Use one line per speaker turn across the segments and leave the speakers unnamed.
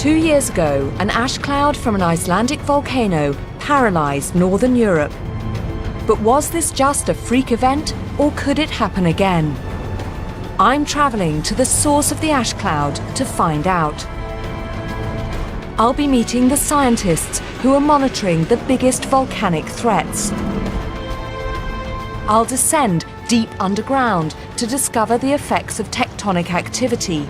2 years ago, an ash cloud from an Icelandic volcano paralysed northern Europe. But was this just a freak event, or could it happen again? I'm travelling to the source of the ash cloud to find out. I'll be meeting the scientists who are monitoring the biggest volcanic threats. I'll descend deep underground to discover the effects of tectonic activity.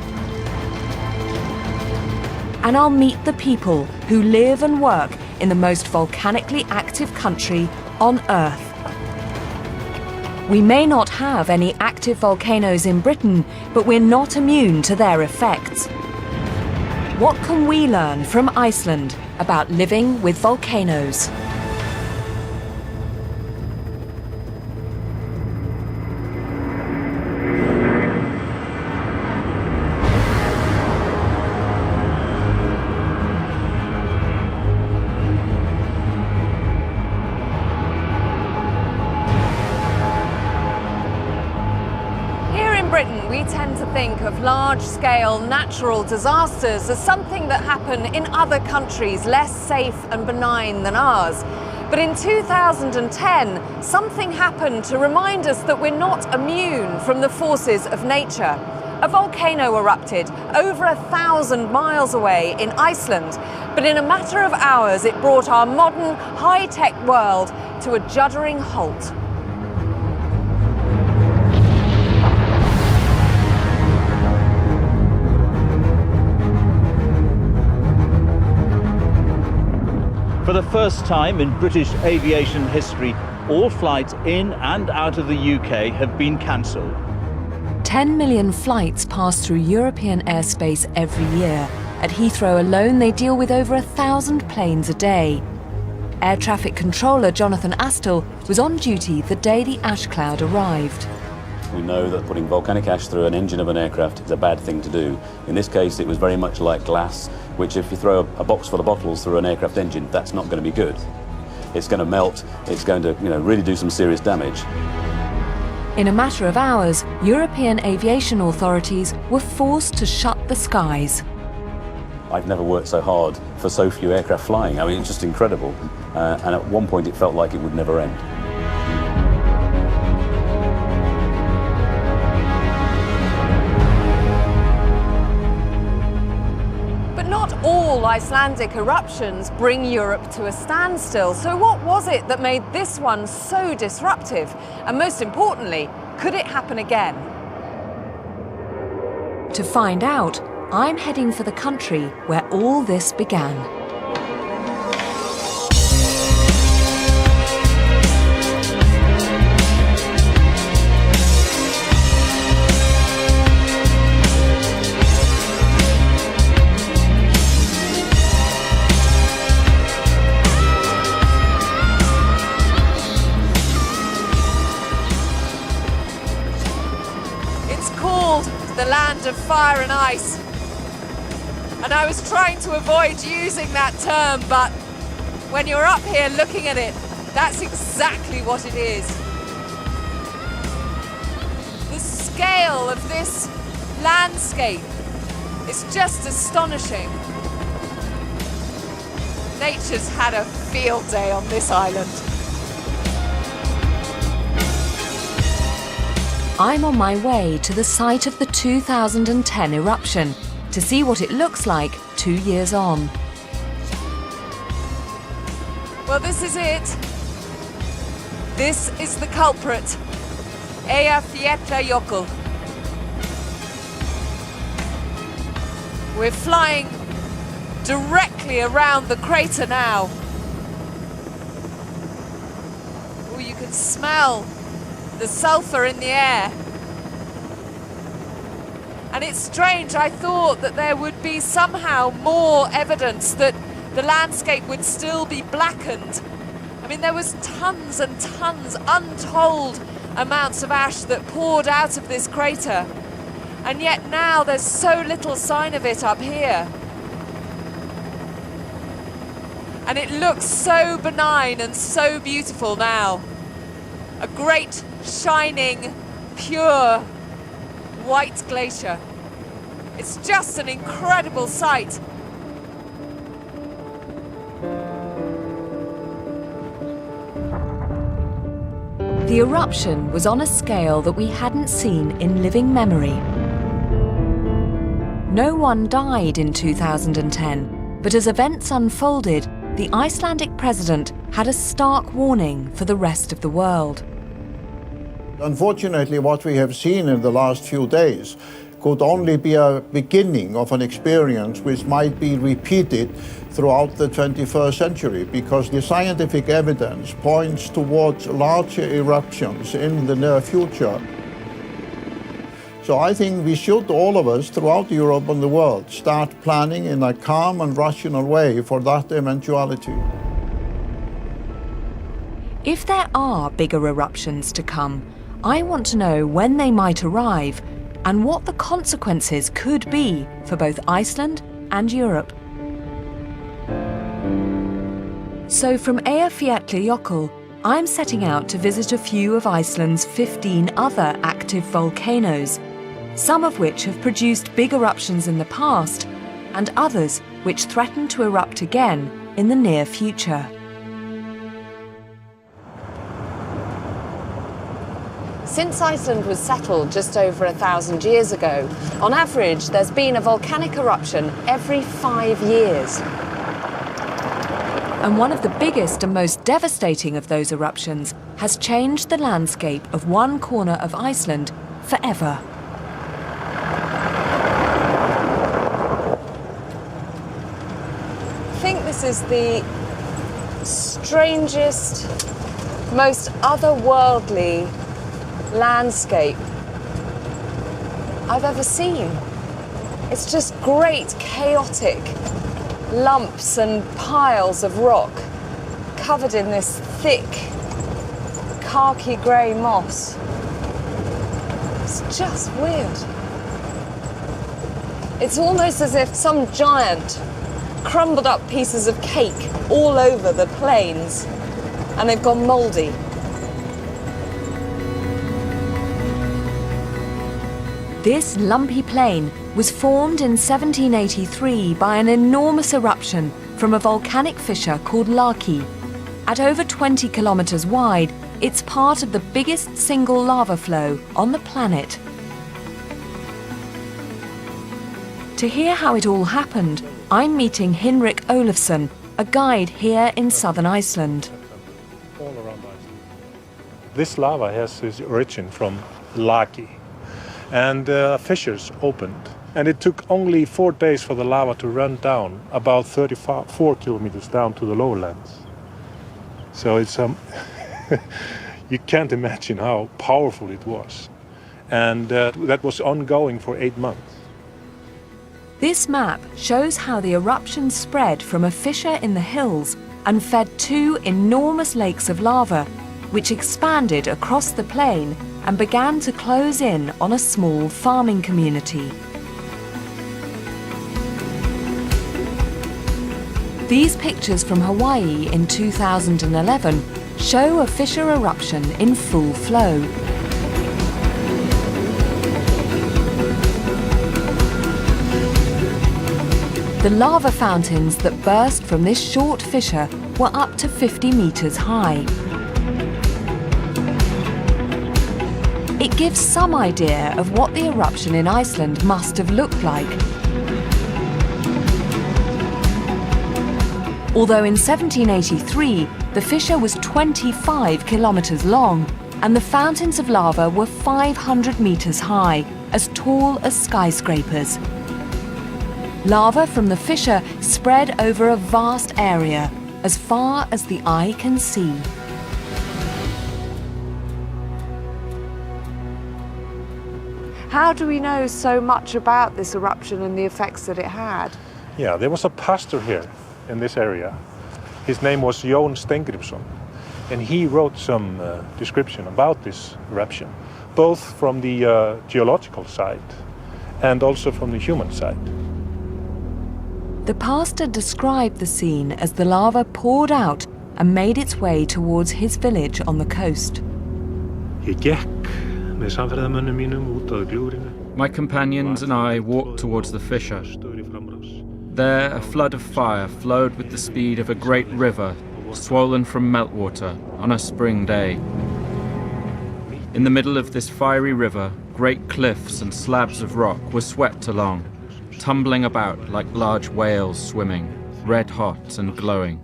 And I'll meet the people who live and work in the most volcanically active country on Earth. We may not have any active volcanoes in Britain, but we're not immune to their effects. What can we learn from Iceland about living with volcanoes?
We tend to think of large-scale natural disasters as something that happen in other countries less safe and benign than ours. But in 2010, something happened to remind us that we're not immune from the forces of nature. A volcano erupted over 1,000 miles away in Iceland, but in a matter of hours it brought our modern, high-tech world to a juddering halt.
For the first time in British aviation history, all flights in and out of the UK have been cancelled.
10 million flights pass through European airspace every year. At Heathrow alone, they deal with over 1,000 planes a day. Air traffic controller Jonathan Astle was on duty the day the ash cloud arrived.
We know that putting volcanic ash through an engine of an aircraft is a bad thing to do. In this case, it was very much like glass, which if you throw a box full of bottles through an aircraft engine, that's not going to be good. It's going to melt, it's going to really do some serious damage.
In a matter of hours, European aviation authorities were forced to shut the skies.
I've never worked so hard for so few aircraft flying. I mean, it's just incredible. And at one point it felt like it would never end.
All Icelandic eruptions bring Europe to a standstill. So what was it that made this one so disruptive? And most importantly, could it happen again?
To find out, I'm heading for the country where all this began.
The land of fire and ice. And I was trying to avoid using that term, but when you're up here looking at it, that's exactly what it is. The scale of this landscape is just astonishing. Nature's had a field day on this island.
I'm on my way to the site of the 2010 eruption to see what it looks like 2 years on.
Well, this is it. This is the culprit, Eyjafjallajökull. We're flying directly around the crater now. Oh, you can smell the sulfur in the air. And it's strange, I thought that there would be somehow more evidence that the landscape would still be blackened. I mean, there was tons and tons, untold amounts of ash that poured out of this crater. And yet now there's so little sign of it up here. And it looks so benign and so beautiful now. A great, shining, pure, white glacier. It's just an incredible sight.
The eruption was on a scale that we hadn't seen in living memory. No one died in 2010, but as events unfolded, the Icelandic president had a stark warning for the rest of the world.
Unfortunately, what we have seen in the last few days could only be a beginning of an experience which might be repeated throughout the 21st century, because the scientific evidence points towards larger eruptions in the near future. So I think we should, all of us throughout Europe and the world, start planning in a calm and rational way for that eventuality.
If there are bigger eruptions to come, I want to know when they might arrive and what the consequences could be for both Iceland and Europe. So from Eyjafjallajökull, I'm setting out to visit a few of Iceland's 15 other active volcanoes, some of which have produced big eruptions in the past and others which threaten to erupt again in the near future.
Since Iceland was settled just over 1,000 years ago, on average there's been a volcanic eruption every 5 years.
And one of the biggest and most devastating of those eruptions has changed the landscape of one corner of Iceland forever.
I think this is the strangest, most otherworldly landscape I've ever seen. It's just great, chaotic lumps and piles of rock covered in this thick, khaki grey moss. It's just weird. It's almost as if some giant crumbled up pieces of cake all over the plains and they've gone mouldy.
This lumpy plain was formed in 1783 by an enormous eruption from a volcanic fissure called Lakagígar. At over 20 kilometers wide, it's part of the biggest single lava flow on the planet. To hear how it all happened, I'm meeting Hinrik Olafsson, a guide here in southern Iceland.
All around Iceland. This lava has its origin from Lakagígar. And fissures opened. And it took only 4 days for the lava to run down about 34 kilometers down to the lowlands. So it's you can't imagine how powerful it was. And that was ongoing for 8 months.
This map shows how the eruption spread from a fissure in the hills and fed 2 enormous lakes of lava, which expanded across the plain and began to close in on a small farming community. These pictures from Hawaii in 2011 show a fissure eruption in full flow. The lava fountains that burst from this short fissure were up to 50 meters high. It gives some idea of what the eruption in Iceland must have looked like. Although in 1783, the fissure was 25 kilometers long, and the fountains of lava were 500 meters high, as tall as skyscrapers. Lava from the fissure spread over a vast area, as far as the eye can see.
How do we know so much about this eruption and the effects that it had?
Yeah, there was a pastor here in this area. His name was Jón Steingrímsson, and he wrote some description about this eruption, both from the geological side and also from the human side.
The pastor described the scene as the lava poured out and made its way towards his village on the coast.
My companions and I walked towards the fissure. There, a flood of fire flowed with the speed of a great river, swollen from meltwater on a spring day. In the middle of this fiery river, great cliffs and slabs of rock were swept along, tumbling about like large whales swimming, red hot and glowing.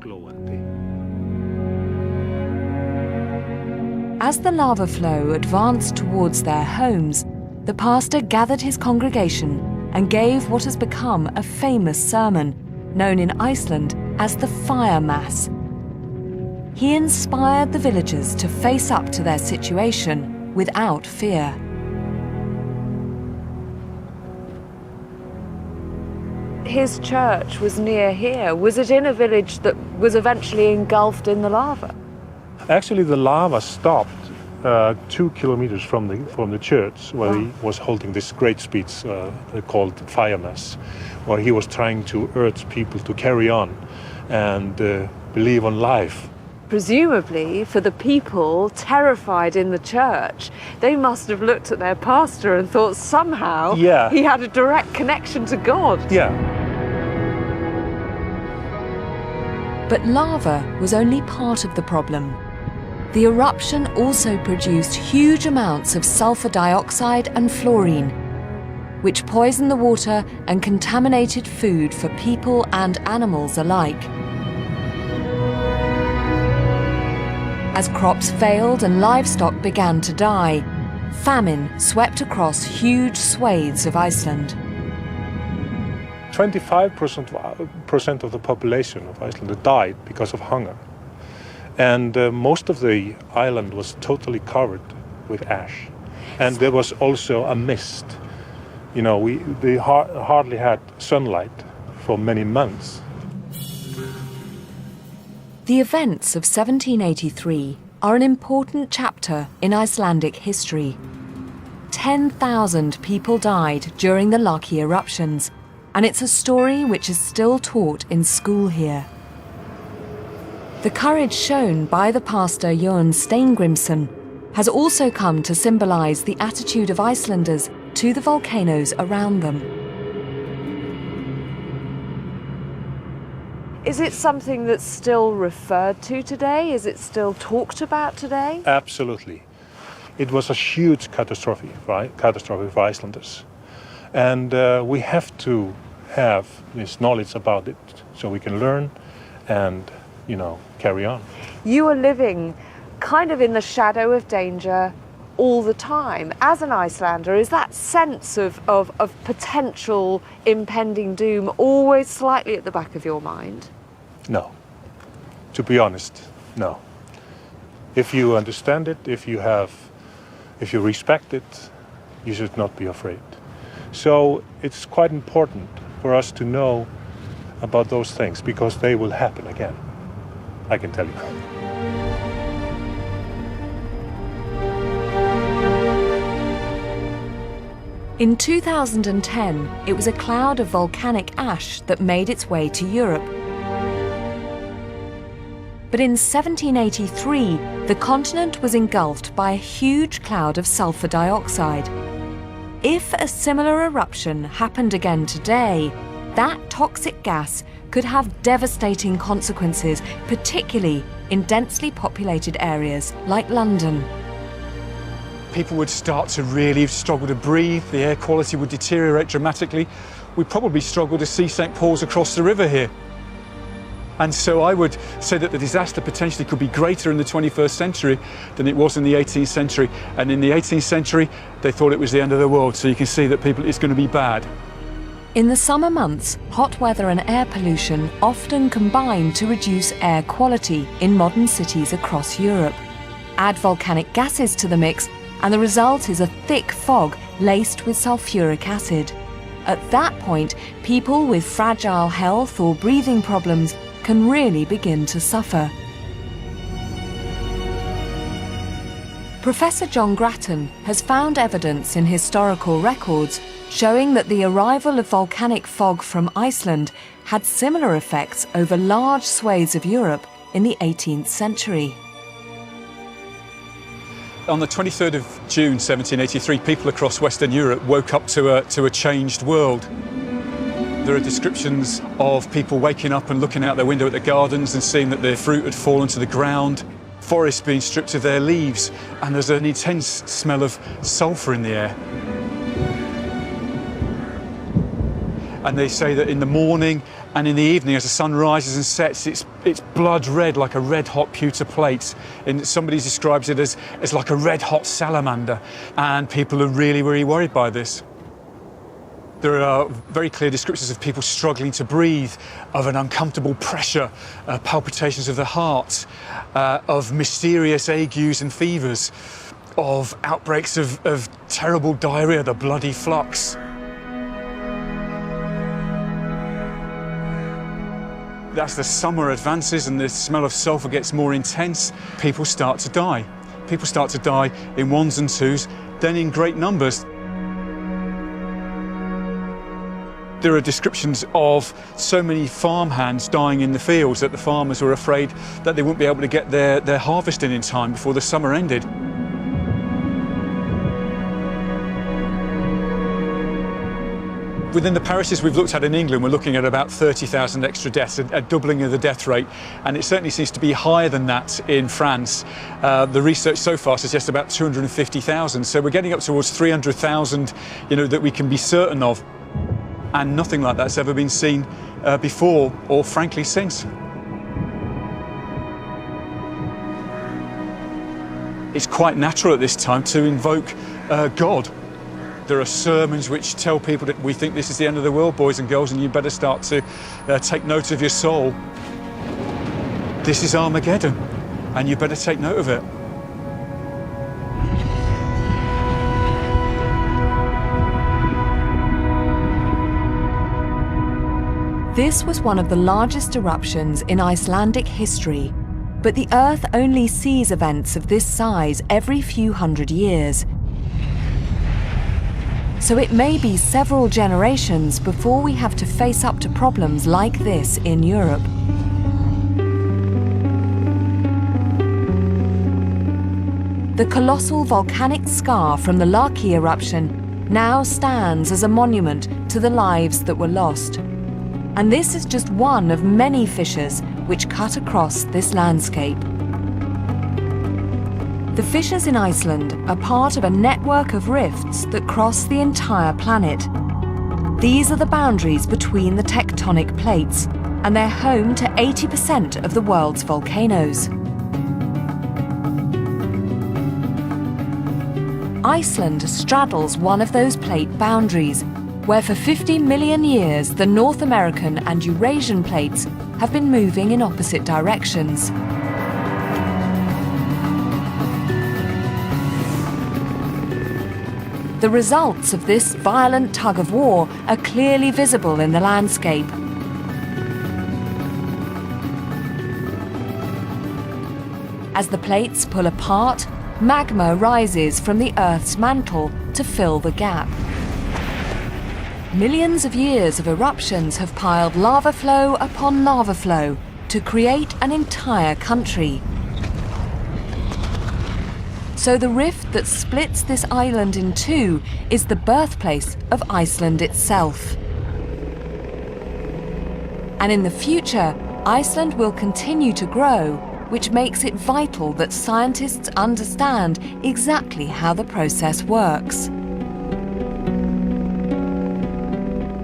As the lava flow advanced towards their homes, the pastor gathered his congregation and gave what has become a famous sermon, known in Iceland as the Fire Mass. He inspired the villagers to face up to their situation without fear.
His church was near here. Was it in a village that was eventually engulfed in the lava?
Actually, the lava stopped 2 kilometers from the church, where he was holding this great speech called Fire Mass, where he was trying to urge people to carry on and believe on life.
Presumably, for the people terrified in the church, they must have looked at their pastor and thought somehow he had a direct connection to God.
Yeah.
But lava was only part of the problem. The eruption also produced huge amounts of sulfur dioxide and fluorine, which poisoned the water and contaminated food for people and animals alike. As crops failed and livestock began to die, famine swept across huge swathes of Iceland.
25% of the population of Iceland died because of hunger. And most of the island was totally covered with ash. And there was also a mist. You know, they hardly had sunlight for many months.
The events of 1783 are an important chapter in Icelandic history. 10,000 people died during the Lakagígar eruptions, and it's a story which is still taught in school here. The courage shown by the pastor Jón Steingrímsson has also come to symbolize the attitude of Icelanders to the volcanoes around them.
Is it something that's still referred to today? Is it still talked about today?
Absolutely. It was a huge catastrophe for Icelanders. And we have to have this knowledge about it so we can learn and, carry on.
You are living kind of in the shadow of danger all the time. As an Icelander, is that sense of potential impending doom always slightly at the back of your mind?
No. To be honest, no. If you understand it, if you respect it, you should not be afraid. So it's quite important for us to know about those things, because they will happen again. I can tell you.
In 2010, it was a cloud of volcanic ash that made its way to Europe. But in 1783, the continent was engulfed by a huge cloud of sulfur dioxide. If a similar eruption happened again today, that toxic gas could have devastating consequences, particularly in densely populated areas like London.
People would start to really struggle to breathe, the air quality would deteriorate dramatically. We'd probably struggle to see St. Paul's across the river here. And so I would say that the disaster potentially could be greater in the 21st century than it was in the 18th century. And in the 18th century, they thought it was the end of the world. So you can see that it's going to be bad.
In the summer months, hot weather and air pollution often combine to reduce air quality in modern cities across Europe. Add volcanic gases to the mix, and the result is a thick fog laced with sulfuric acid. At that point, people with fragile health or breathing problems can really begin to suffer. Professor John Grattan has found evidence in historical records showing that the arrival of volcanic fog from Iceland had similar effects over large swathes of Europe in the 18th century.
On the 23rd of June 1783, people across Western Europe woke up to a changed world. There are descriptions of people waking up and looking out their window at their gardens and seeing that their fruit had fallen to the ground. forests being stripped of their leaves, and there's an intense smell of sulphur in the air. And they say that in the morning and in the evening, as the sun rises and sets, it's blood red, like a red-hot pewter plate. And somebody describes it as like a red-hot salamander. And people are really, really worried by this. There are very clear descriptions of people struggling to breathe, of an uncomfortable pressure, palpitations of the heart, of mysterious agues and fevers, of outbreaks of terrible diarrhea, the bloody flux. As the summer advances and the smell of sulphur gets more intense, people start to die. People start to die in ones and twos, then in great numbers. There are descriptions of so many farmhands dying in the fields that the farmers were afraid that they wouldn't be able to get their harvest in time before the summer ended. Within the parishes we've looked at in England, we're looking at about 30,000 extra deaths, a doubling of the death rate, and it certainly seems to be higher than that in France. The research so far suggests about 250,000, so we're getting up towards 300,000, that we can be certain of, and nothing like that's ever been seen before, or frankly since. It's quite natural at this time to invoke God. There are sermons which tell people that we think this is the end of the world, boys and girls, and you better start to take note of your soul. This is Armageddon, and you better take note of it.
This was one of the largest eruptions in Icelandic history, but the Earth only sees events of this size every few hundred years. So it may be several generations before we have to face up to problems like this in Europe. The colossal volcanic scar from the Lakagígar eruption now stands as a monument to the lives that were lost. And this is just one of many fissures which cut across this landscape. The fissures in Iceland are part of a network of rifts that cross the entire planet. These are the boundaries between the tectonic plates, and they're home to 80% of the world's volcanoes. Iceland straddles one of those plate boundaries, where for 50 million years the North American and Eurasian plates have been moving in opposite directions. The results of this violent tug-of-war are clearly visible in the landscape. As the plates pull apart, magma rises from the Earth's mantle to fill the gap. Millions of years of eruptions have piled lava flow upon lava flow to create an entire country. So the rift that splits this island in two is the birthplace of Iceland itself. And in the future, Iceland will continue to grow, which makes it vital that scientists understand exactly how the process works.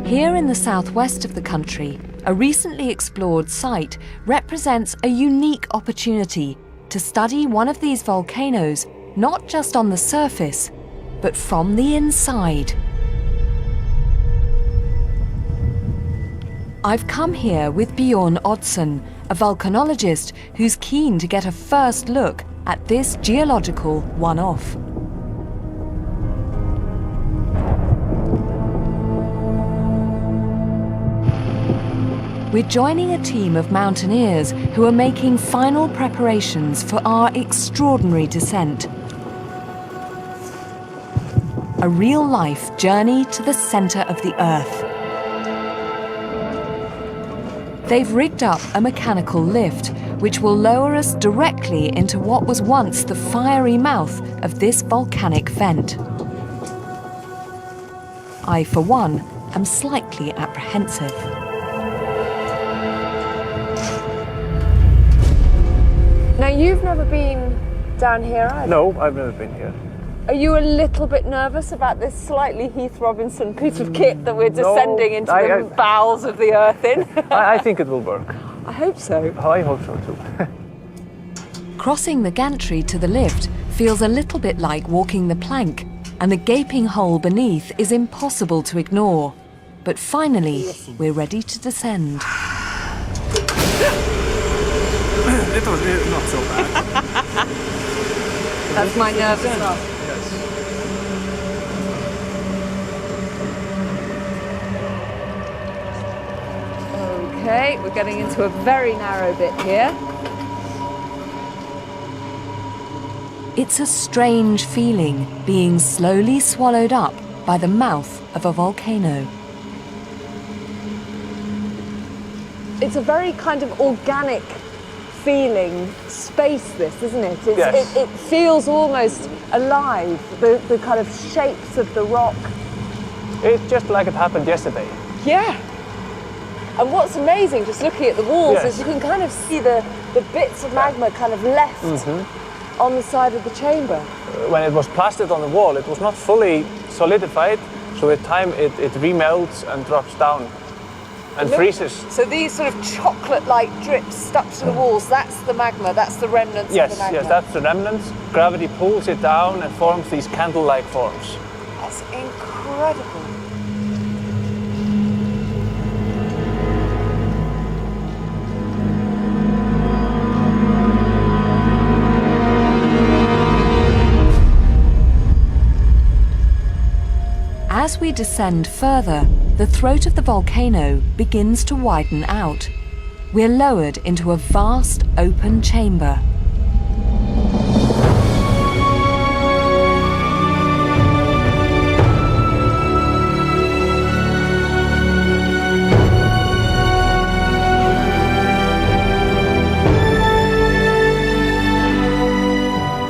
Here in the southwest of the country, a recently explored site represents a unique opportunity to study one of these volcanoes not just on the surface, but from the inside. I've come here with Bjorn Oddsson, a volcanologist who's keen to get a first look at this geological one-off. We're joining a team of mountaineers who are making final preparations for our extraordinary descent. A real-life journey to the center of the Earth. They've rigged up a mechanical lift, which will lower us directly into what was once the fiery mouth of this volcanic vent. I, for one, am slightly apprehensive.
Now, you've never been down here either?
No, I've never been here.
Are you a little bit nervous about this slightly Heath Robinson piece of kit that we're descending into the bowels of the earth in?
I think it will work.
I hope so.
I hope so too.
Crossing the gantry to the lift feels a little bit like walking the plank, and the gaping hole beneath is impossible to ignore. But finally, we're ready to descend.
It was not so bad.
That's my nerve as well. Okay, we're getting into a very narrow bit here.
It's a strange feeling being slowly swallowed up by the mouth of a volcano.
It's a very kind of organic feeling space, this, isn't it?
Yes.
It feels almost alive, the kind of shapes of the rock.
It's just like it happened yesterday.
Yeah. And what's amazing, just looking at the walls,
Yes.
is you can kind of see the bits of magma kind of left on the side of the chamber.
When it was plastered on the wall, it was not fully solidified, so with time it remelts and drops down and freezes.
So these sort of chocolate-like drips stuck to the walls, that's the magma, that's the remnants of the magma.
Yes, that's the remnants. Gravity pulls it down and forms these candle-like forms.
That's incredible.
As we descend further, the throat of the volcano begins to widen out. We're lowered into a vast open chamber.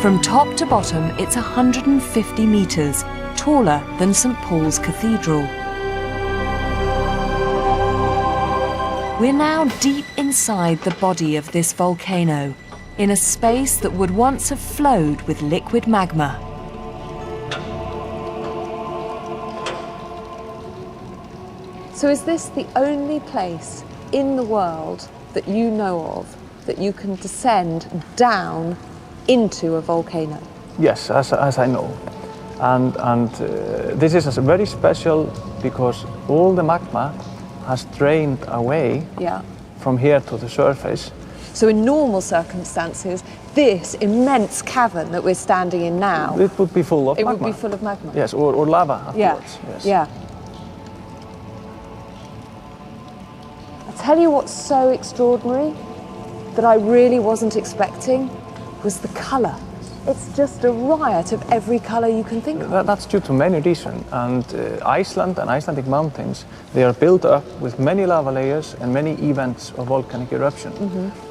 From top to bottom, it's 150 meters, taller than St. Paul's Cathedral. We're now deep inside the body of this volcano, in a space that would once have flowed with liquid magma.
So is this the only place in the world that you know of that you can descend down into a volcano?
Yes, as I know. And this is very special because all the magma has drained away from here to the surface.
So in normal circumstances, this immense cavern that we're standing in now,
it would be full of magma.
It would be full of magma.
Yes, or lava afterwards. Yes.
Yeah. I'll tell you what's so extraordinary that I really wasn't expecting was the colour. It's just a riot of every colour you can think of.
That's due to many reasons. And Iceland and Icelandic mountains, they are built up with many lava layers and many events of volcanic eruption.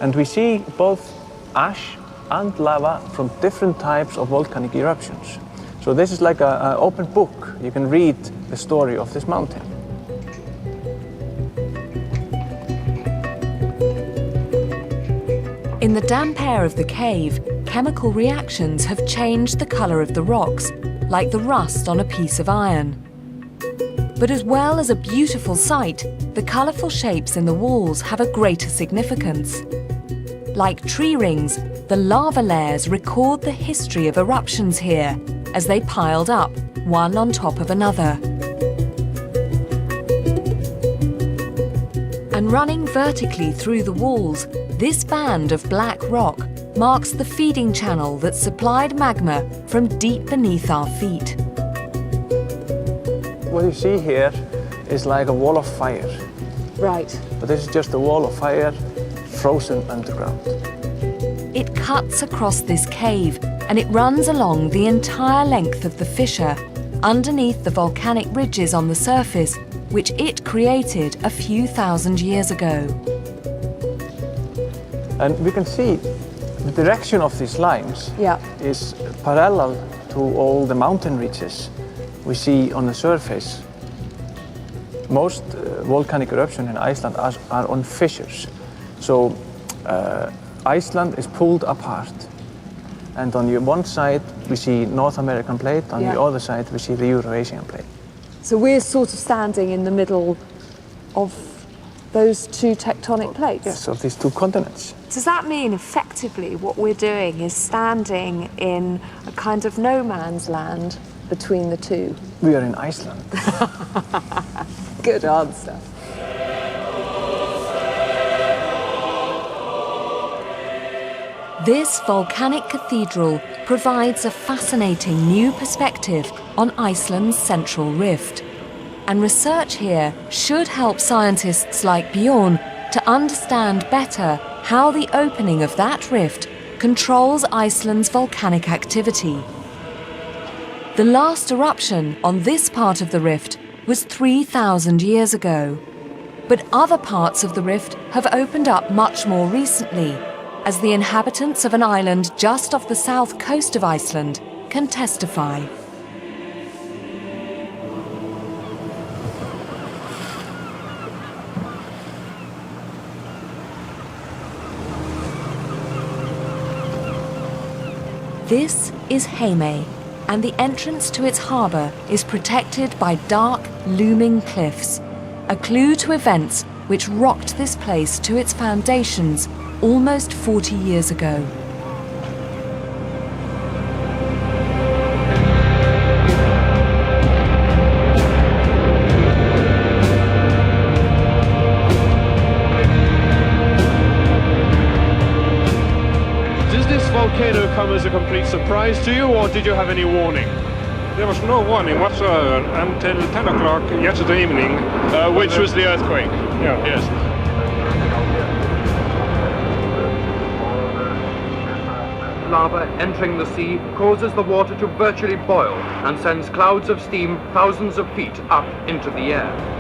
And we see both ash and lava from different types of volcanic eruptions. So this is like an open book. You can read the story of this mountain.
In the damp air of the cave, chemical reactions have changed the colour of the rocks, like the rust on a piece of iron. But as well as a beautiful sight, the colourful shapes in the walls have a greater significance. Like tree rings, the lava layers record the history of eruptions here, as they piled up, one on top of another. And running vertically through the walls, this band of black rock marks the feeding channel that supplied magma from deep beneath our feet.
What you see here is like a wall of fire.
Right.
But this is just a wall of fire frozen underground.
It cuts across this cave and it runs along the entire length of the fissure, underneath the volcanic ridges on the surface, which it created a few thousand years ago.
And we can see the direction of these lines is parallel to all the mountain ridges we see on the surface. Most volcanic eruptions in Iceland are on fissures. So Iceland is pulled apart. And on the one side, we see North American plate, on the other side, we see the Eurasian plate.
So we're sort of standing in the middle of those two tectonic plates?
Yes, of these two continents.
Does that mean effectively what we're doing is standing in a kind of no man's land between the two?
We are in Iceland.
Good answer.
This volcanic cathedral provides a fascinating new perspective on Iceland's central rift. And research here should help scientists like Bjorn to understand better how the opening of that rift controls Iceland's volcanic activity. The last eruption on this part of the rift was 3,000 years ago. But other parts of the rift have opened up much more recently, as the inhabitants of an island just off the south coast of Iceland can testify. This is Heimey, and the entrance to its harbour is protected by dark, looming cliffs, a clue to events which rocked this place to its foundations almost 40 years ago.
Does this volcano come as a complete surprise to you, or did you have any warning?
There was no warning whatsoever until 10 o'clock yesterday evening.
Which was the earthquake?
Yeah.
Yes.
Lava entering the sea causes the water to virtually boil and sends clouds of steam thousands of feet up into the air.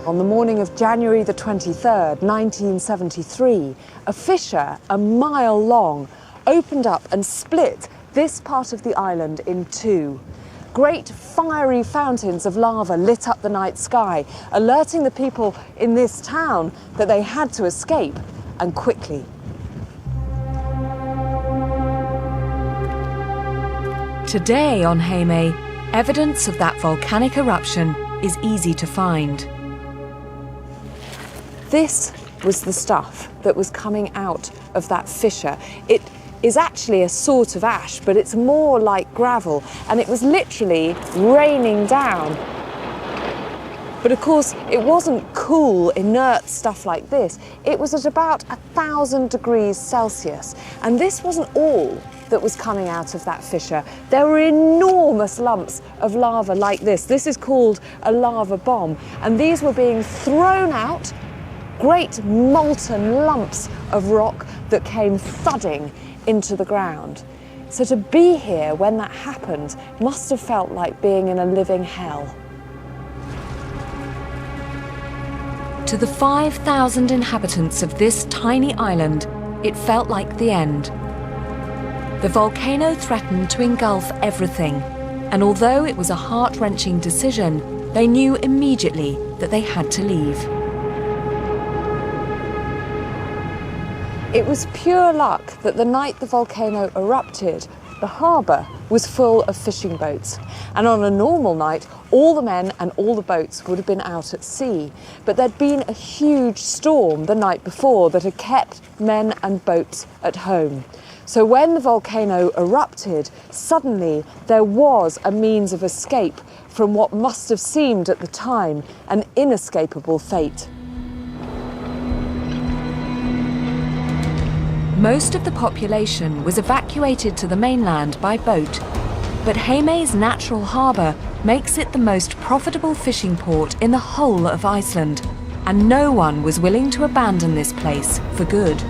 On the morning of January the 23rd, 1973, a fissure a mile long opened up and split this part of the island in two. Great fiery fountains of lava lit up the night sky, alerting the people in this town that they had to escape, and quickly.
Today on Heimey, evidence of that volcanic eruption is easy to find.
This was the stuff that was coming out of that fissure. It is actually a sort of ash, but it's more like gravel, and it was literally raining down. But of course, it wasn't cool, inert stuff like this. It was at about 1,000 degrees Celsius, and this wasn't all that was coming out of that fissure. There were enormous lumps of lava like this. This is called a lava bomb, and these were being thrown out, great molten lumps of rock that came thudding into the ground. So to be here when that happened must have felt like being in a living hell.
To the 5,000 inhabitants of this tiny island, it felt like the end. The volcano threatened to engulf everything, and although it was a heart-wrenching decision, they knew immediately that they had to leave.
It was pure luck that the night the volcano erupted, the harbour was full of fishing boats. And on a normal night, all the men and all the boats would have been out at sea. But there'd been a huge storm the night before that had kept men and boats at home. So when the volcano erupted, suddenly there was a means of escape from what must have seemed at the time an inescapable fate.
Most of the population was evacuated to the mainland by boat, but Heimey's natural harbour makes it the most profitable fishing port in the whole of Iceland, and no one was willing to abandon this place for good.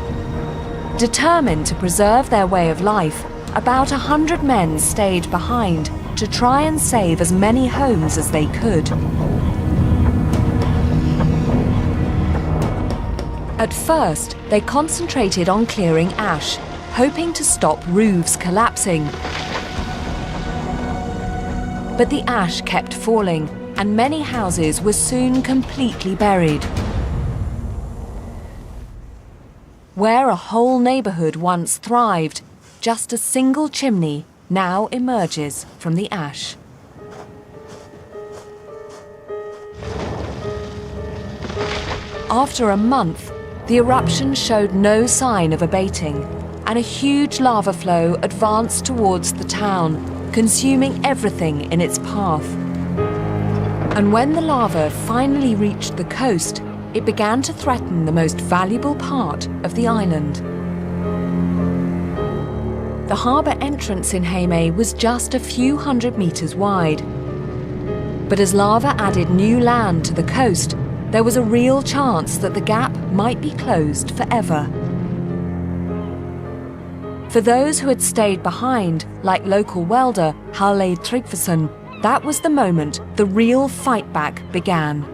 Determined to preserve their way of life, about 100 men stayed behind to try and save as many homes as they could. At first, they concentrated on clearing ash, hoping to stop roofs collapsing. But the ash kept falling, and many houses were soon completely buried. Where a whole neighborhood once thrived, just a single chimney now emerges from the ash. After a month, the eruption showed no sign of abating, and a huge lava flow advanced towards the town, consuming everything in its path. And when the lava finally reached the coast, it began to threaten the most valuable part of the island. The harbour entrance in Heimaey was just a few hundred meters wide. But as lava added new land to the coast, there was a real chance that the gap might be closed forever. For those who had stayed behind, like local welder Halleid Tryggvason, that was the moment the real fight back began.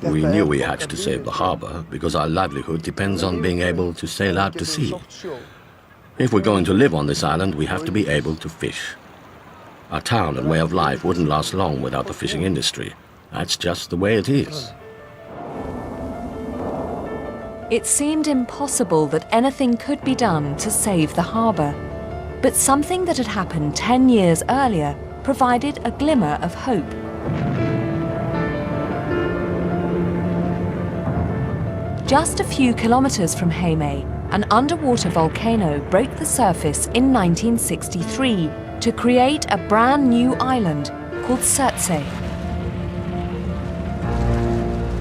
We knew we had to save the harbour because our livelihood depends on being able to sail out to sea. If we're going to live on this island, we have to be able to fish. Our town and way of life wouldn't last long without the fishing industry. That's just the way it is.
It seemed impossible that anything could be done to save the harbour. But something that had happened 10 years earlier provided a glimmer of hope. Just a few kilometres from Heimaey, an underwater volcano broke the surface in 1963 to create a brand new island called Surtsey.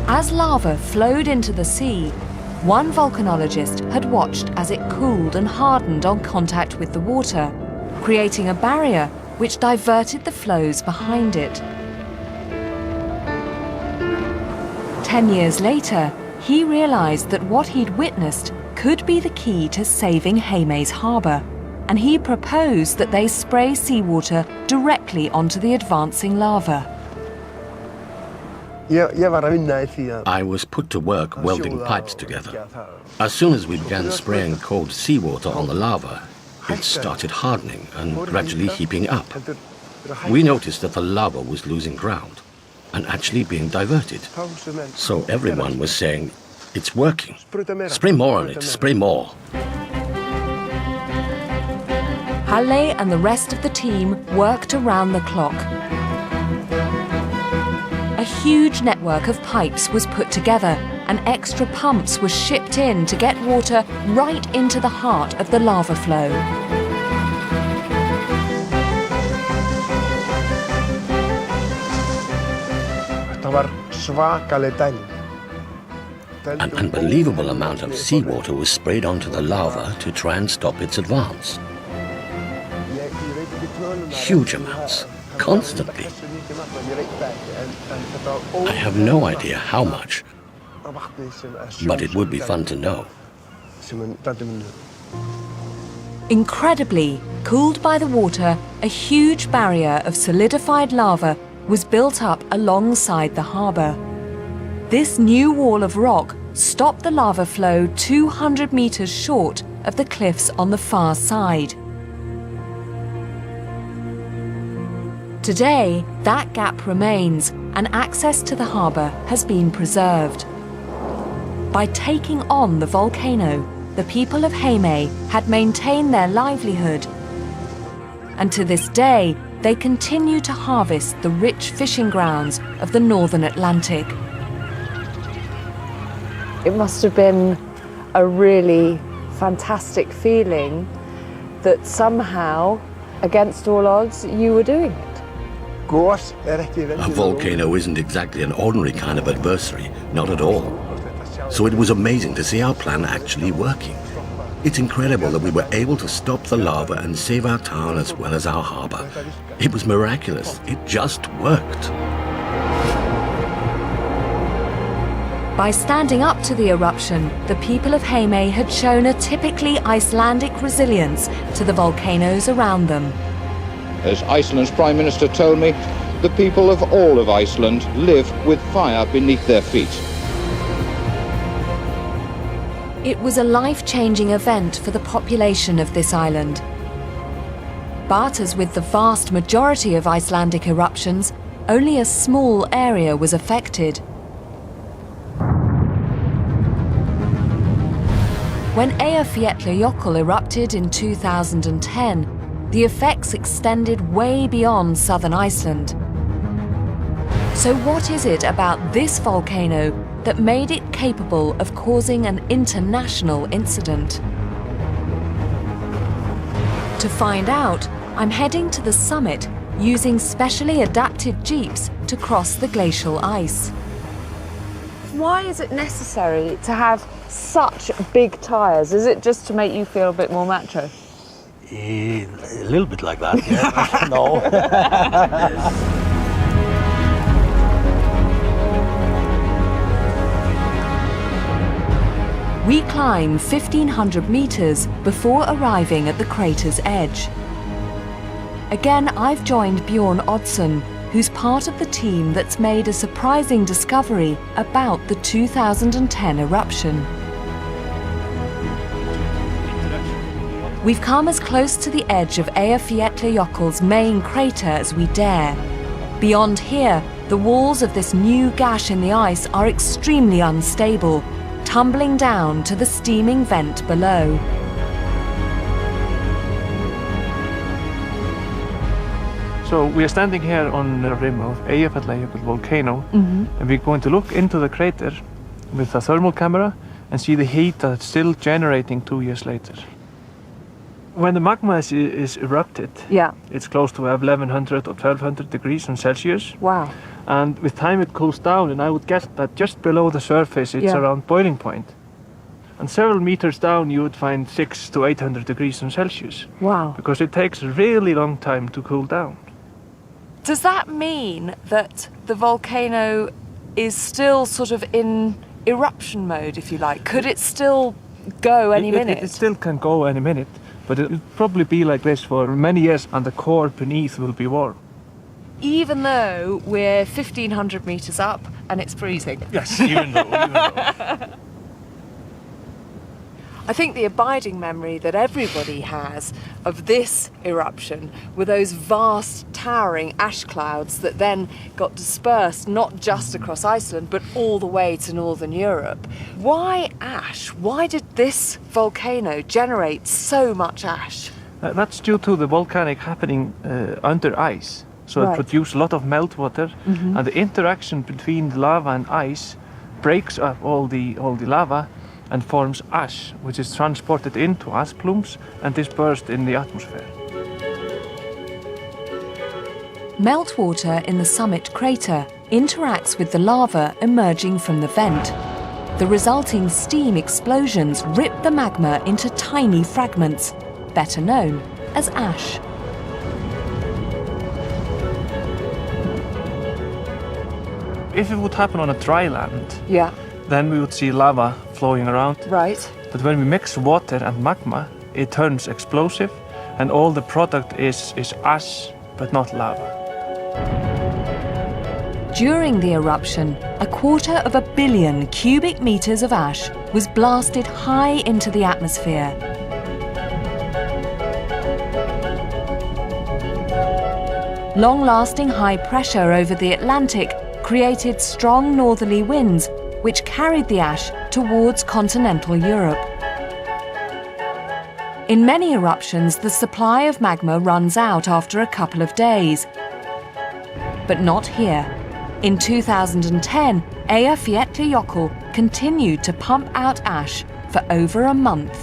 As lava flowed into the sea, one volcanologist had watched as it cooled and hardened on contact with the water, creating a barrier which diverted the flows behind it. 10 years later, he realised that what he'd witnessed could be the key to saving Heimaey's harbour, and he proposed that they spray seawater directly onto the advancing lava.
I was put to work welding pipes together. As soon as we began spraying cold seawater on the lava, it started hardening and gradually heaping up. We noticed that the lava was losing ground and actually being diverted. So everyone was saying, "It's working. Spray more on it, spray more."
Halle and the rest of the team worked around the clock. A huge network of pipes was put together, and extra pumps were shipped in to get water right into the heart of the lava flow.
An unbelievable amount of seawater was sprayed onto the lava to try and stop its advance. Huge amounts, constantly. I have no idea how much, but it would be fun to know.
Incredibly, cooled by the water, a huge barrier of solidified lava was built up alongside the harbour. This new wall of rock stopped the lava flow 200 metres short of the cliffs on the far side. Today, that gap remains, and access to the harbour has been preserved. By taking on the volcano, the people of Heimaey had maintained their livelihood. And to this day, they continue to harvest the rich fishing grounds of the northern Atlantic.
It must have been a really fantastic feeling that somehow, against all odds, you were doing it.
A volcano isn't exactly an ordinary kind of adversary, not at all. So it was amazing to see our plan actually working. It's incredible that we were able to stop the lava and save our town as well as our harbour. It was miraculous. It just worked.
By standing up to the eruption, the people of Heimaey had shown a typically Icelandic resilience to the volcanoes around them.
As Iceland's Prime Minister told me, the people of all of Iceland live with fire beneath their feet.
It was a life-changing event for the population of this island. But as with the vast majority of Icelandic eruptions, only a small area was affected. When Eyjafjallajökull erupted in 2010, the effects extended way beyond southern Iceland. So what is it about this volcano that made it capable of causing an international incident? To find out, I'm heading to the summit using specially adapted jeeps to cross the glacial ice.
Why is it necessary to have such big tyres? Is it just to make you feel a bit more macho?
A little bit like that, yeah. No.
We climb 1,500 meters before arriving at the crater's edge. Again, I've joined Bjorn Oddsson, who's part of the team that's made a surprising discovery about the 2010 eruption. We've come as close to the edge of Eyjafjallajökull's main crater as we dare. Beyond here, the walls of this new gash in the ice are extremely unstable, tumbling down to the steaming vent below.
So we are standing here on the rim of Eyjafjallajökull volcano, and we're going to look into the crater with a thermal camera and see the heat that's still generating 2 years later. When the magma is erupted, it's close to 1100 or 1200 degrees Celsius.
Wow.
And with time it cools down, and I would guess that just below the surface it's around boiling point. And several meters down you would find 600 to 800 degrees Celsius.
Wow.
Because it takes a really long time to cool down.
Does that mean that the volcano is still sort of in eruption mode, if you like? Could it still go any minute?
It still can go any minute, but it'll probably be like this for many years, and the core beneath will be warm.
Even though we're 1,500 meters up and it's freezing?
Yes, even though.
I think the abiding memory that everybody has of this eruption were those vast towering ash clouds that then got dispersed not just across Iceland but all the way to northern Europe. Why ash? Why did this volcano generate so much ash?
That's due to the volcanic happening under ice. So it produced a lot of meltwater, and the interaction between the lava and ice breaks up all the lava and forms ash, which is transported into ash plumes and dispersed in the atmosphere.
Meltwater in the summit crater interacts with the lava emerging from the vent. The resulting steam explosions rip the magma into tiny fragments, better known as ash.
If it would happen on a dry land, then we would see lava flowing around.
Right.
But when we mix water and magma, it turns explosive, and all the product is ash, but not lava.
During the eruption, 250 million cubic meters of ash was blasted high into the atmosphere. Long-lasting high pressure over the Atlantic created strong northerly winds which carried the ash towards continental Europe. In many eruptions, the supply of magma runs out after a couple of days. But not here. In 2010, Eyjafjallajökull continued to pump out ash for over a month.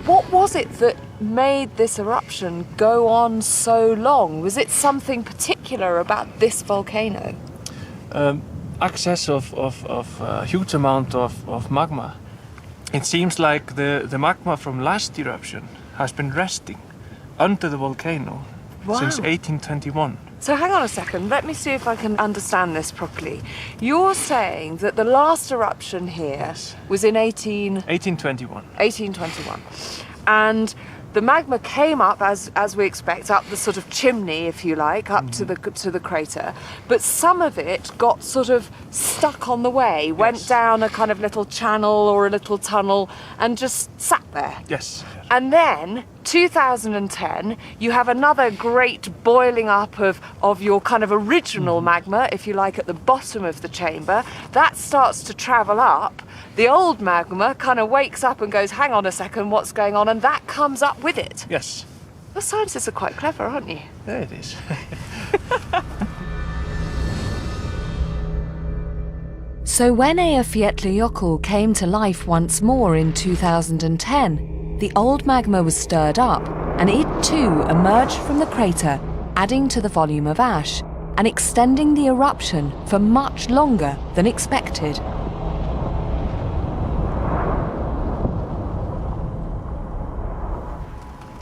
What was it that made this eruption go on so long? Was it something particular about this volcano?
Excess of a huge amount of magma. It seems like the magma from last eruption has been resting under the volcano since 1821.
So hang on a second, let me see if I can understand this properly. You're saying that the last eruption here was in
1821.
1821. And the magma came up, as we expect, up the sort of chimney, if you like, up to the crater, but some of it got sort of stuck on the way, went down a kind of little channel or a little tunnel and just sat there.
Yes.
And then, 2010, you have another great boiling up of your kind of original magma, if you like, at the bottom of the chamber. That starts to travel up. The old magma kind of wakes up and goes, hang on a second, what's going on? And that comes up with it.
Yes.
Well, scientists are quite clever, aren't you?
There it is.
So when Eyjafjallajökull came to life once more in 2010, the old magma was stirred up, and it too emerged from the crater, adding to the volume of ash and extending the eruption for much longer than expected.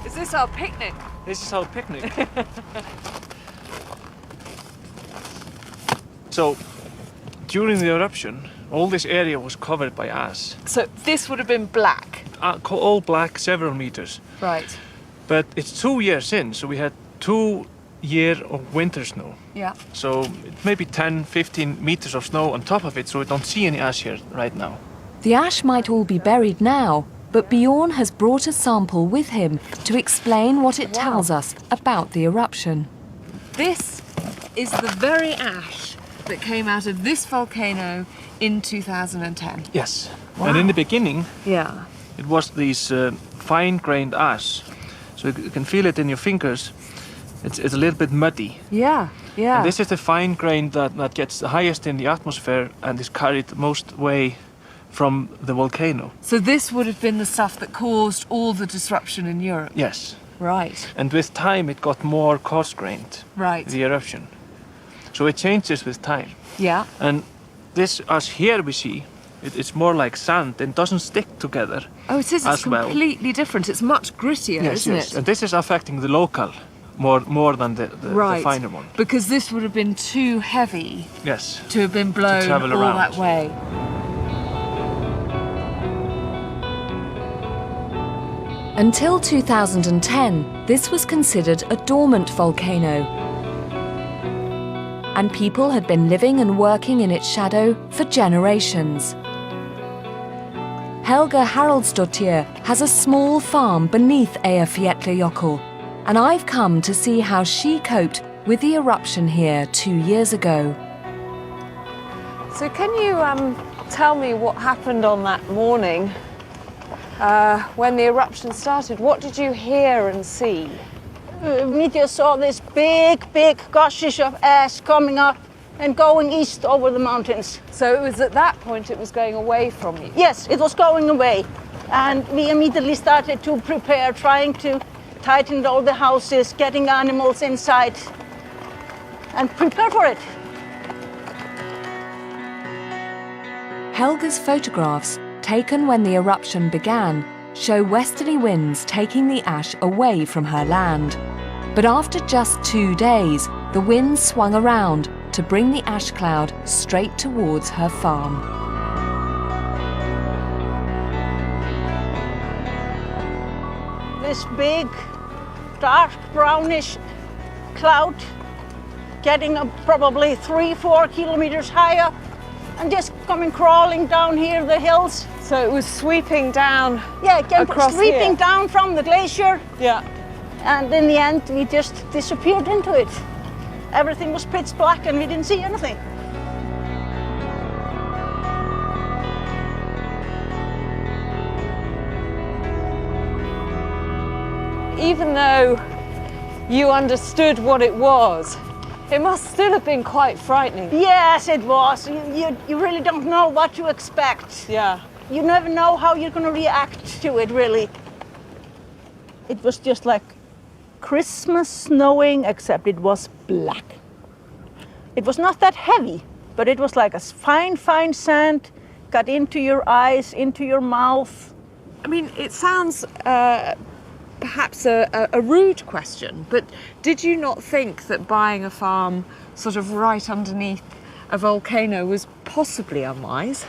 Is this our picnic?
This is our picnic. So, during the eruption, all this area was covered by ash.
So this would have been black?
All black, several meters.
Right.
But it's 2 years in, so we had 2 years of winter snow.
Yeah.
So maybe 10, 15 meters of snow on top of it, so we don't see any ash here right now.
The ash might all be buried now, but Bjorn has brought a sample with him to explain what it tells us about the eruption.
This is the very ash that came out of this volcano in 2010.
Yes.
Wow.
And in the beginning,
Yeah.
it was these fine-grained ash. So you can feel it in your fingers. It's a little bit muddy.
Yeah, yeah.
And this is the fine grain that gets the highest in the atmosphere and is carried most way from the volcano.
So this would have been the stuff that caused all the disruption in Europe?
Yes.
Right.
And with time it got more coarse-grained,
Right.
the eruption. So it changes with time.
Yeah.
And this, as here we see, it's more like sand and doesn't stick together.
Oh, it is. It's
as well.
completely different. It's much grittier,
Yes,
isn't
yes.
it?
And this is affecting the local more than the
Right.
finer one.
Because this would have been too heavy
Yes.
to have been blown all
travel around.
that way.
Until 2010, this was considered a dormant volcano, and people had been living and working in its shadow for generations. Helga Haraldsdottir has a small farm beneath Eyjafjallajökull, and I've come to see how she coped with the eruption here 2 years ago.
So can you tell me what happened on that morning when the eruption started? What did you hear and see?
We just saw this big gushes of ash coming up and going east over the mountains.
So it was at that point it was going away from you?
Yes, it was going away. And we immediately started to prepare, trying to tighten all the houses, getting animals inside and prepare for it.
Helga's photographs, taken when the eruption began, show westerly winds taking the ash away from her land. But after just 2 days, the winds swung around to bring the ash cloud straight towards her farm.
This big, dark brownish cloud getting up probably 3-4 kilometers high up and just coming crawling down here the hills.
So it was sweeping down.
Yeah, it came
across
sweeping
here.
down from the glacier.
Yeah.
And in the end, we just disappeared into it. Everything was pitch black and we didn't see anything.
Even though you understood what it was, it must still have been quite frightening.
Yes, it was. You really don't know what to expect.
Yeah.
You never know how you're going to react to it, really. It was just like Christmas snowing, except it was black. It was not that heavy, but it was like a fine sand got into your eyes, into your mouth.
I mean, it sounds perhaps a rude question, but did you not think that buying a farm sort of right underneath a volcano was possibly unwise?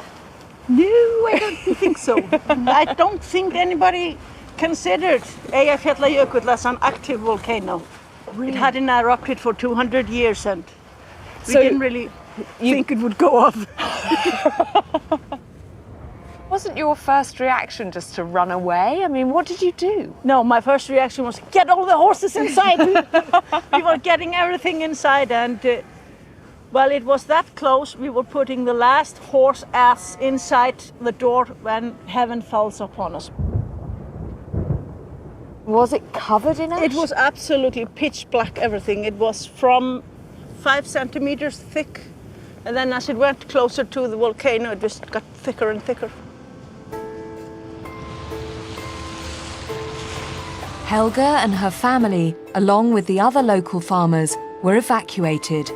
No, I don't think so. I don't think anybody considered Eyjafjallajökull as an active volcano. Really? It hadn't erupted for 200 years and we didn't really think it would go off.
Wasn't your first reaction just to run away? I mean, what did you do?
No, my first reaction was get all the horses inside. We were getting everything inside and well, it was that close. We were putting the last horse ass inside the door when heaven falls upon us.
Was it covered in ash?
It was absolutely pitch black, everything. It was from 5 centimeters thick. And then as it went closer to the volcano, it just got thicker and thicker.
Helga and her family, along with the other local farmers, were evacuated.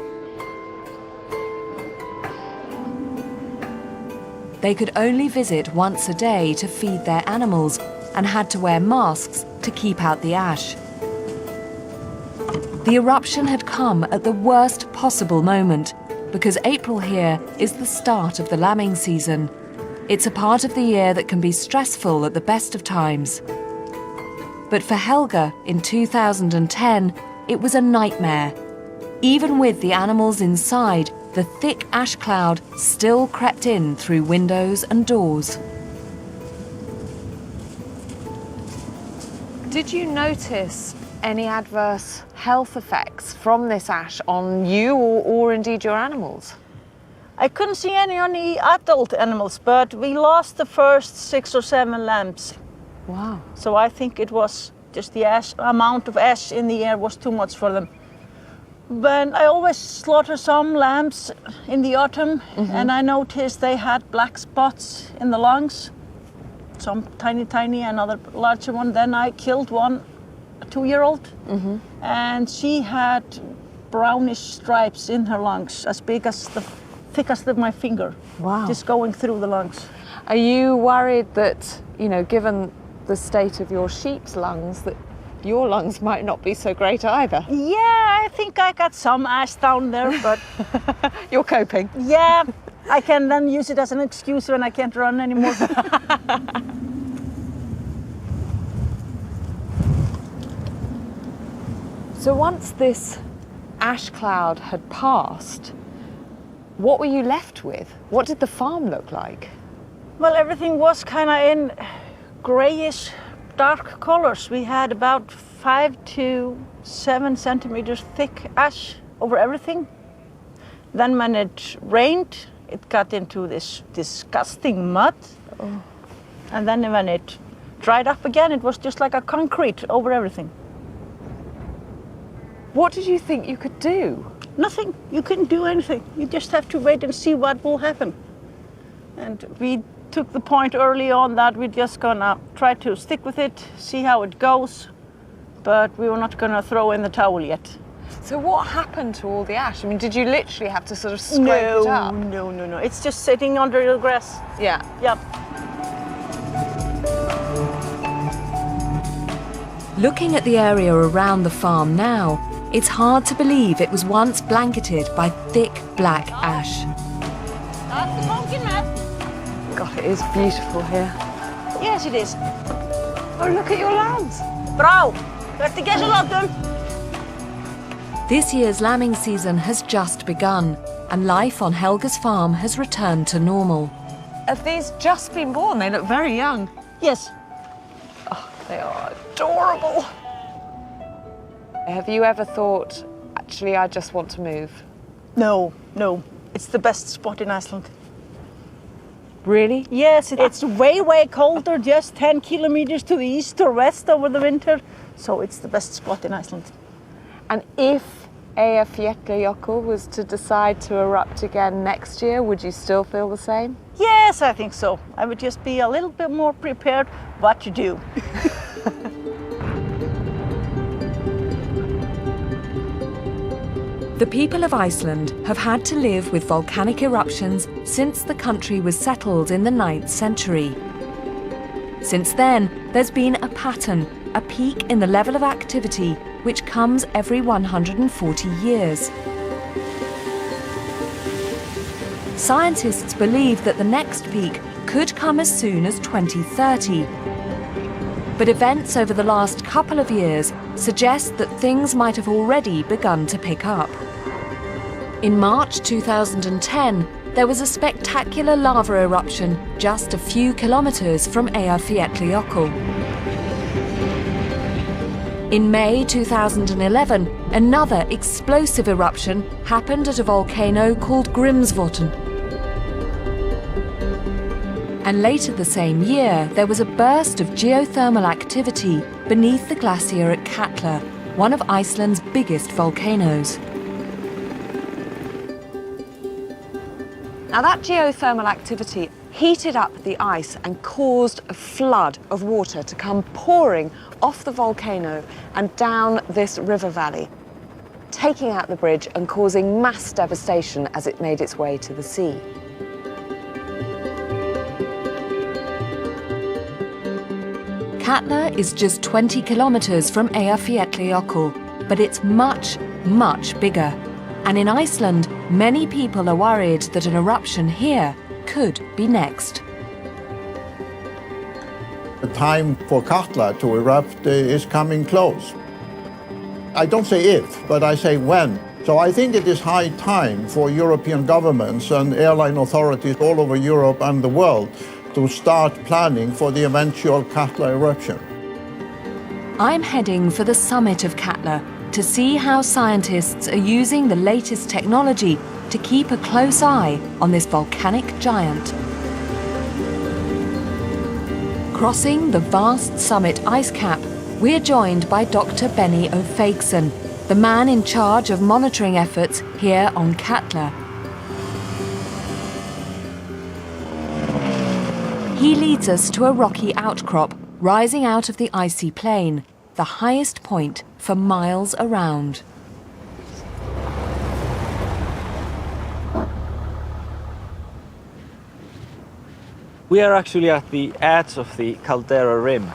They could only visit once a day to feed their animals and had to wear masks to keep out the ash. The eruption had come at the worst possible moment because April here is the start of the lambing season. It's a part of the year that can be stressful at the best of times. But for Helga in 2010, it was a nightmare. Even with the animals inside, the thick ash cloud still crept in through windows and doors.
Did you notice any adverse health effects from this ash on you or indeed your animals?
I couldn't see any on the adult animals, but we lost the first 6 or 7 lambs.
Wow.
So I think it was just the amount of ash in the air was too much for them. But I always slaughter some lambs in the autumn, and I noticed they had black spots in the lungs. Some tiny, another larger one. Then I killed one, a 2-year-old, and she had brownish stripes in her lungs, as big as the thickest of my finger.
Wow.
Just going through the lungs.
Are you worried that, you know, given the state of your sheep's lungs, that your lungs might not be so great either?
Yeah, I think I got some ash down there, but...
You're coping?
Yeah, I can then use it as an excuse when I can't run anymore.
So once this ash cloud had passed, what were you left with? What did the farm look like?
Well, everything was kind of in grayish, dark colors. We had about 5 to 7 centimeters thick ash over everything. Then when it rained, it got into this disgusting mud. Oh. And then when it dried up again, it was just like a concrete over everything.
What did you think you could do?
Nothing. You couldn't do anything. You just have to wait and see what will happen. And we took the point early on that we're just gonna try to stick with it, see how it goes, but we were not gonna throw in the towel yet.
So what happened to all the ash? I mean, did you literally have to sort of scrape it up?
No. It's just sitting under the grass.
Yeah.
Yep.
Looking at the area around the farm now, it's hard to believe it was once blanketed by thick black ash.
That's the pumpkin map.
God, it is beautiful here.
Yes, it is.
Oh, look at your lambs.
Bra! Vertu gæsaláttum.
This year's lambing season has just begun, and life on Helga's farm has returned to normal.
Have these just been born? They look very young.
Yes.
Oh, they are adorable. Have you ever thought, actually, I just want to move?
No. It's the best spot in Iceland.
Really?
Yes, it's way colder, just 10 kilometers to the east or west over the winter. So it's the best spot in Iceland.
And if Eyjafjallajökull was to decide to erupt again next year, would you still feel the same?
Yes, I think so. I would just be a little bit more prepared what to do.
The people of Iceland have had to live with volcanic eruptions since the country was settled in the 9th century. Since then, there's been a pattern, a peak in the level of activity which comes every 140 years. Scientists believe that the next peak could come as soon as 2030. but events over the last couple of years suggest that things might have already begun to pick up. In March 2010, there was a spectacular lava eruption just a few kilometers from Eyjafjallajökull. In May 2011, another explosive eruption happened at a volcano called Grímsvötn. And later the same year, there was a burst of geothermal activity beneath the glacier at Katla, one of Iceland's biggest volcanoes.
Now that geothermal activity heated up the ice and caused a flood of water to come pouring off the volcano and down this river valley, taking out the bridge and causing mass devastation as it made its way to the sea.
Katla is just 20 kilometers from Eyjafjallajökull, but it's much, much bigger. And in Iceland, many people are worried that an eruption here could be next.
The time for Katla to erupt is coming close. I don't say if, but I say when. So I think it is high time for European governments and airline authorities all over Europe and the world to start planning for the eventual Katla eruption.
I'm heading for the summit of Katla to see how scientists are using the latest technology to keep a close eye on this volcanic giant. Crossing the vast summit ice cap, we're joined by Dr. Benny O'Faigson, the man in charge of monitoring efforts here on Katla. He leads us to a rocky outcrop rising out of the icy plain, the highest point for miles around.
We are actually at the edge of the caldera rim.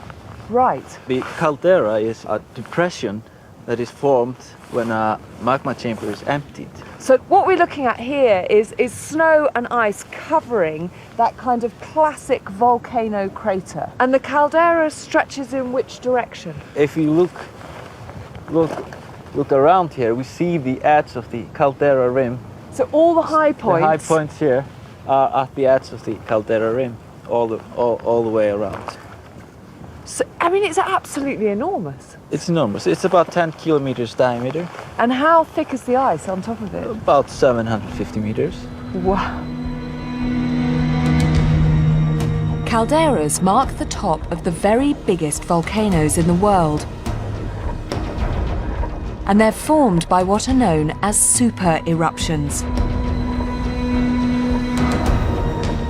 Right.
The caldera is a depression that is formed when a magma chamber is emptied.
So what we're looking at here is snow and ice covering that kind of classic volcano crater. And the caldera stretches in which direction?
If you look around here, we see the edge of the caldera rim.
So all the high points?
The high points here are at the edge of the caldera rim, all the way around.
So, I mean, it's absolutely enormous.
It's enormous. It's about 10 kilometers diameter.
And how thick is the ice on top of it?
About 750 meters.
Wow.
Calderas mark the top of the very biggest volcanoes in the world. And they're formed by what are known as super eruptions.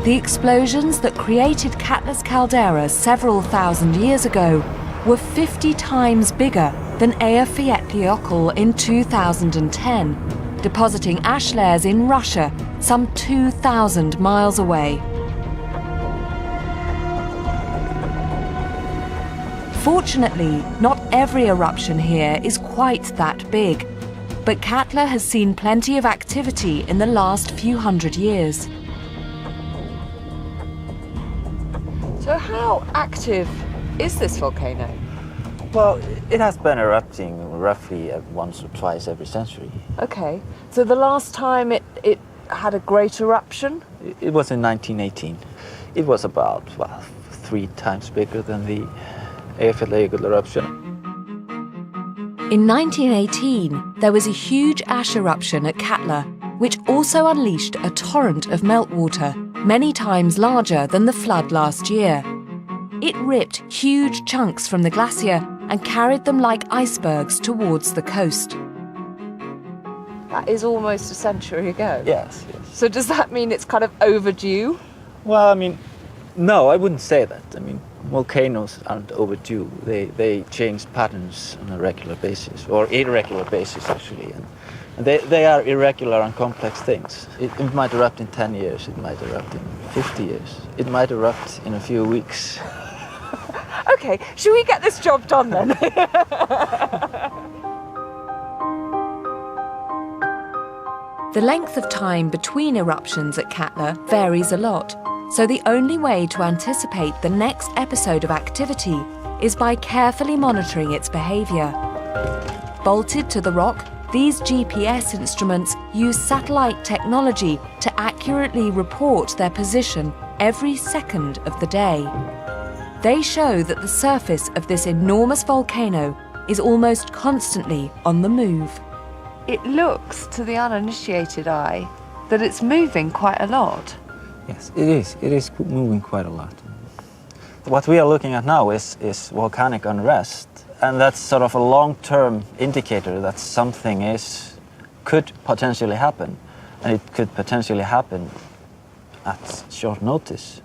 The explosions that created Katla's caldera several thousand years ago were 50 times bigger than Eyjafjallajökull in 2010, depositing ash layers in Russia, some 2,000 miles away. Fortunately, not every eruption here is quite that big, but Katla has seen plenty of activity in the last few hundred years.
So how active is this volcano?
Well, it has been erupting roughly once or twice every century.
Okay, so the last time it had a great eruption?
It was in 1918. It was about, well, 3 times bigger than the Eyjafjallajökull eruption.
In 1918, there was a huge ash eruption at Katla, which also unleashed a torrent of meltwater, many times larger than the flood last year. It ripped huge chunks from the glacier and carried them like icebergs towards the coast.
That is almost a century ago.
Yes.
So does that mean it's kind of overdue?
Well, I mean, no, I wouldn't say that. I mean, volcanoes aren't overdue. They change patterns on a regular basis, or irregular basis actually. And they are irregular and complex things. It might erupt in 10 years, it might erupt in 50 years, it might erupt in a few weeks.
Okay, should we get this job done then?
The length of time between eruptions at Katla varies a lot, so the only way to anticipate the next episode of activity is by carefully monitoring its behavior. Bolted to the rock, these GPS instruments use satellite technology to accurately report their position every second of the day. They show that the surface of this enormous volcano is almost constantly on the move.
It looks, to the uninitiated eye, that it's moving quite a lot.
Yes, it is. It is moving quite a lot. What we are looking at now is volcanic unrest, and that's sort of a long-term indicator that something could potentially happen, and it could potentially happen at short notice.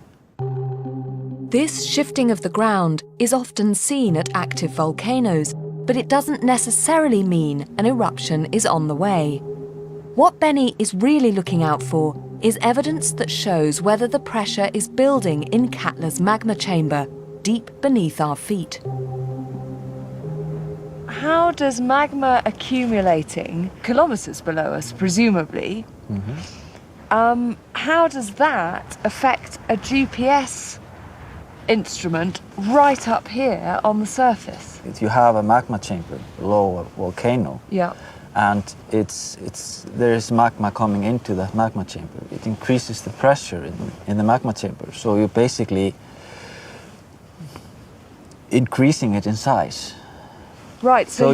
This shifting of the ground is often seen at active volcanoes, but it doesn't necessarily mean an eruption is on the way. What Benny is really looking out for is evidence that shows whether the pressure is building in Katla's magma chamber, deep beneath our feet.
How does magma accumulating kilometers below us, presumably, how does that affect a GPS instrument right up here on the surface?
You have a magma chamber below a volcano.
Yeah.
And there is magma coming into that magma chamber. It increases the pressure in the magma chamber. So you're basically increasing it in size.
Right, so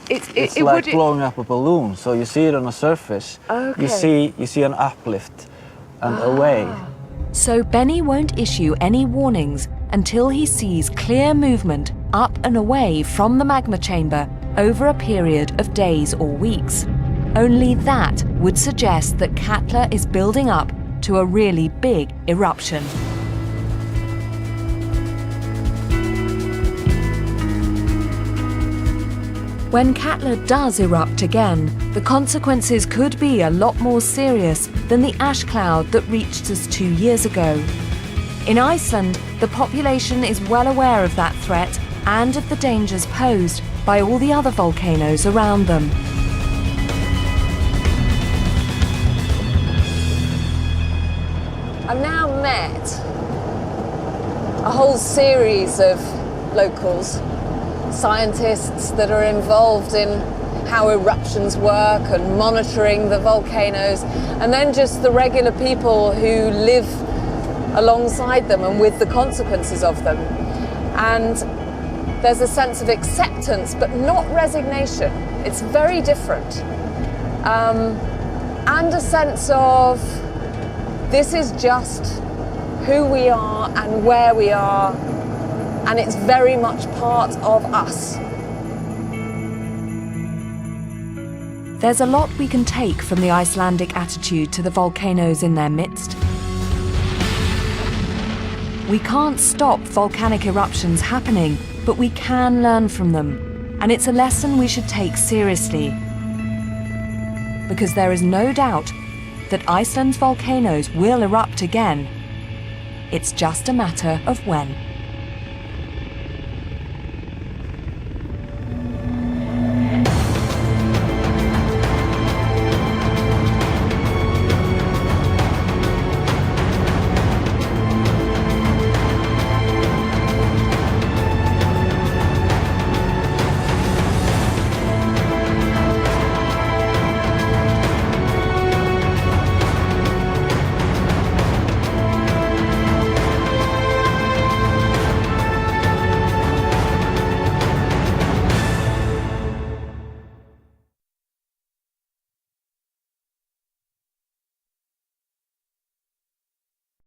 it's like blowing up a balloon. So you see it on the surface.
Okay.
You see an uplift and away.
So Benny won't issue any warnings until he sees clear movement up and away from the magma chamber over a period of days or weeks. Only that would suggest that Katla is building up to a really big eruption. When Katla does erupt again, the consequences could be a lot more serious than the ash cloud that reached us 2 years ago. In Iceland, the population is well aware of that threat and of the dangers posed by all the other volcanoes around them.
I've now met a whole series of locals, scientists that are involved in how eruptions work and monitoring the volcanoes, and then just the regular people who live alongside them and with the consequences of them. And there's a sense of acceptance, but not resignation. It's very different. And a sense of this is just who we are and where we are, and it's very much part of us.
There's a lot we can take from the Icelandic attitude to the volcanoes in their midst. We can't stop volcanic eruptions happening, but we can learn from them, and it's a lesson we should take seriously. Because there is no doubt that Iceland's volcanoes will erupt again. It's just a matter of when.